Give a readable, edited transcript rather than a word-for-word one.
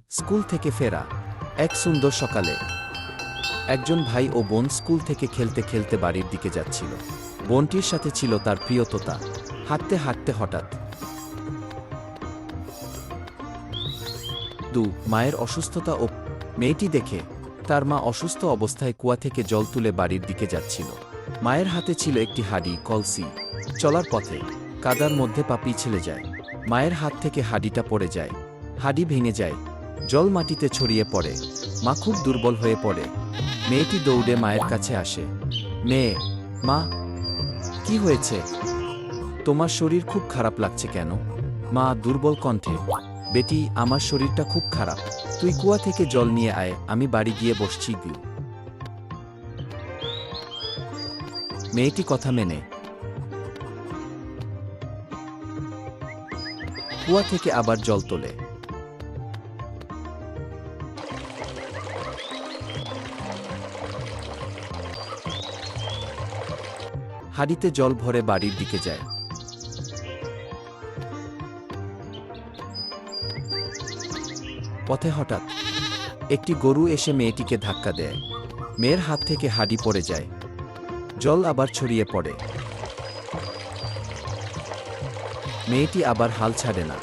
School থেকে ফেরা এক সুন্দর সকালে একজন ভাই ও বোন স্কুল থেকে খেলতে খেলতে বাড়ির দিকে যাচ্ছিল। বোনটির সাথে ছিল তার প্রিয় তোতা। হাঁটতে হাঁটতে হঠাৎ মায়ের অসুস্থতা ও মেয়েটি দেখে তার মা অসুস্থ অবস্থায় কুয়া থেকে জল তুলে বাড়ির দিকে যাচ্ছিল। মায়ের হাতে ছিল একটি হাঁড়ি কলসি। চলার পথে কাদার মধ্যে পা পিছলে যায়। মায়ের হাত থেকে হাঁড়িটা পড়ে যায়। হাঁড়ি ভেঙে যায়, জল মাটিতে ছড়িয়ে পড়ে। মা খুব দুর্বল হয়ে পড়ে। মেয়েটি দৌড়ে মায়ের কাছে আসে। মা, কি হয়েছে? তোমার শরীর খুব খারাপ লাগছে কেন? মা দুর্বল কণ্ঠে, বেটি, আমার শরীরটা খুব খারাপ। তুই কুয়া থেকে জল নিয়ে আয়, আমি বাড়ি গিয়ে বসছি। মেয়েটি কথা মেনে কুয়া থেকে আবার জল তোলে। হাঁড়িতে জল ভরে বাড়ির দিকে যায়। পথে হঠাৎ একটি গরু এসে মেয়েটিকে ধাক্কা দেয়। মেয়ের হাত থেকে হাঁড়ি পড়ে যায়। জল আবার ছড়িয়ে পড়ে। মেয়েটি আবার হাল ছাড়ে না।